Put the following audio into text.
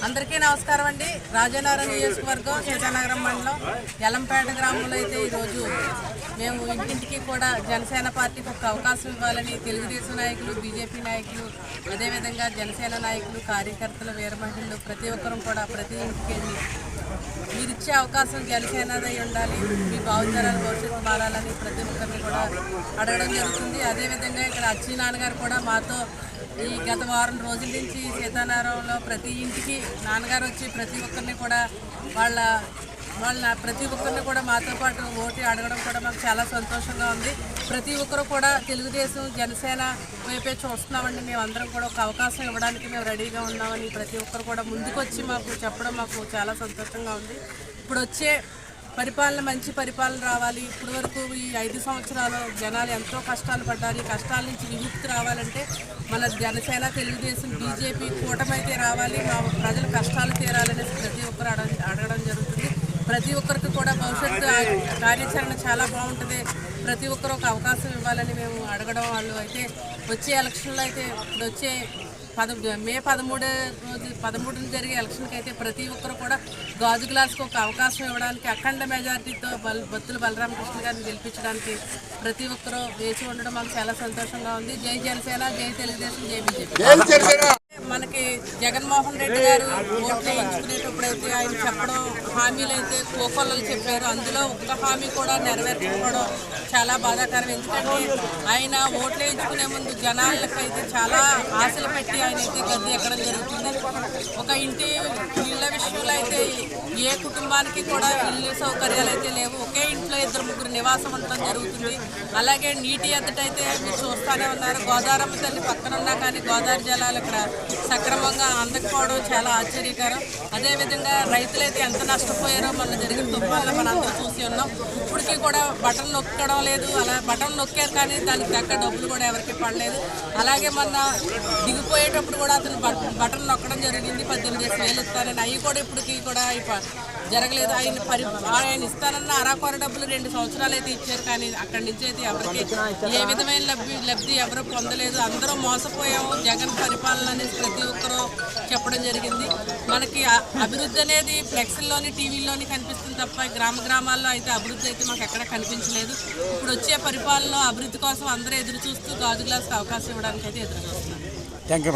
అందరికీ నమస్కారం అండి. రాజానగరం నియోజకవర్గం సీతానగరం మండలం యలంపేట గ్రామంలో అయితే ఈరోజు మేము ఇంటింటికి కూడా జనసేన పార్టీకి ఒక అవకాశం ఇవ్వాలని తెలుగుదేశం నాయకులు, బీజేపీ నాయకులు, అదేవిధంగా జనసేన నాయకులు, కార్యకర్తలు, వీర మహిళలు ప్రతి ఒక్కరూ కూడా ప్రతి ఇంటికి వెళ్ళి మీరు ఇచ్చే అవకాశం జనసేనదై ఉండాలి, మీ భావితరాల భవిష్యత్తు మారాలని ప్రతి ఒక్కరిని కూడా అడగడం జరుగుతుంది. అదేవిధంగా ఇక్కడ అచ్చి నాన్నగారు కూడా మాతో ఈ గత వారం రోజుల నుంచి సీతానగరంలో ప్రతి ఇంటికి నాన్నగారు వచ్చి ప్రతి ఒక్కరిని కూడా ప్రతి ఒక్కరిని కూడా మాతో పాటు ఓటు అడగడం కూడా మాకు చాలా సంతోషంగా ఉంది. ప్రతి ఒక్కరు కూడా తెలుగుదేశం జనసేన వైపే చూస్తున్నామండి. మేమందరం కూడా ఒక అవకాశం ఇవ్వడానికి మేము రెడీగా ఉన్నామని ప్రతి ఒక్కరు కూడా ముందుకొచ్చి మాకు చెప్పడం మాకు చాలా సంతోషంగా ఉంది. ఇప్పుడు వచ్చే పరిపాలన మంచి పరిపాలన రావాలి. ఇప్పటి వరకు ఈ 5 సంవత్సరాలు జనాలు ఎంతో కష్టాలు పడ్డారు. ఈ కష్టాల నుంచి విముక్తి రావాలంటే మన జనసేన, తెలుగుదేశం, బీజేపీ కూటమైతే రావాలి. మా ప్రజల కష్టాలు తీరాలని ప్రతి ఒక్కరు అడగడం జరుగుతుంది. ప్రతి ఒక్కరికి కూడా భవిష్యత్తు కార్యాచరణ చాలా బాగుంటుంది. ప్రతి ఒక్కరు ఒక అవకాశం ఇవ్వాలని మేము అడగడం. వాళ్ళు అయితే వచ్చే ఎలక్షన్లో అయితే ఇప్పుడు వచ్చే మే 13 జరిగే ఎలక్షన్కి అయితే ప్రతి ఒక్కరు కూడా గాజు గ్లాస్కి ఒక అవకాశం ఇవ్వడానికి, అఖండ మెజారిటీతో బత్తుల బలరామకృష్ణ గారిని గెలిపించడానికి ప్రతి ఒక్కరూ వేచి ఉండడం మాకు చాలా సంతోషంగా ఉంది. జై జనసేన, జై తెలుగుదేశం, జై బీజేపీ. మనకి జగన్మోహన్ రెడ్డి గారు ఓట్లు వేయించుకునేటప్పుడైతే ఆయన చెప్పడం హామీలు అయితే కోకొల్లలు చెప్పారు. అందులో ఒక్క హామీ కూడా నెరవేర్చకపోవడం చాలా బాధాకరం. ఎందుకంటే ఆయన ఓట్లు వేయించుకునే ముందు జనాలకైతే చాలా ఆశలు పెట్టి ఆయన అయితే గద్దె ఎక్కడం జరుగుతుంది. ఒక ఇళ్ళ విషయంలో అయితే ఏ కుటుంబానికి కూడా ఇల్లు సౌకర్యాలు అయితే లేవు. ఒకే ఇంట్లో 2-3 నివాసం ఉండడం జరుగుతుంది. అలాగే నీటి ఎద్దటైతే మీరు చూస్తూనే ఉన్నారు. గోదావరి తల్లి పక్కన ఉన్నా కానీ గోదావరి జలాలు ఇక్కడ సక్రమంగా అందకపోవడం చాలా ఆశ్చర్యకరం. అదేవిధంగా రైతులైతే ఎంత నష్టపోయారో మన జరిగిన తుఫాన్లో మనందరూ చూసి ఉన్నాం. ఇప్పటికీ కూడా బటన్ నొక్కడం లేదు. అలా బటన్ నొక్కారు కానీ దానికి తగ్గ డబ్బులు కూడా ఎవరికి పడలేదు. అలాగే మొన్న దిగిపోయేటప్పుడు కూడా అతను బటన్ నొక్కడం జరిగింది. 18,000 ఇస్తానని అవి కూడా ఇప్పటికీ కూడా జరగలేదు. ఆయన ఇస్తానన్న అరాకొర డబ్బులు 2 సంవత్సరాలు అయితే ఇచ్చారు. కానీ అక్కడి నుంచి అయితే ఎవరికి ఏ విధమైన లబ్ధి ఎవరు పొందలేదు. అందరూ మోసపోయాము. జగన్ పరిపాలన అనేది ప్రతి ఒక్కరూ చెప్పడం జరిగింది. మనకి అభివృద్ధి అనేది ఫ్లెక్స్లోని, టీవీల్లోని కనిపిస్తుంది తప్ప గ్రామాల్లో అయితే అభివృద్ధి అయితే మాకు ఎక్కడ కనిపించలేదు. ఇప్పుడు వచ్చే పరిపాలనలో అభివృద్ధి కోసం అందరూ ఎదురు చూస్తూ గాజు గ్లాస్కి అవకాశం ఇవ్వడానికి అయితే ఎదురు చూస్తున్నారు. Thank you.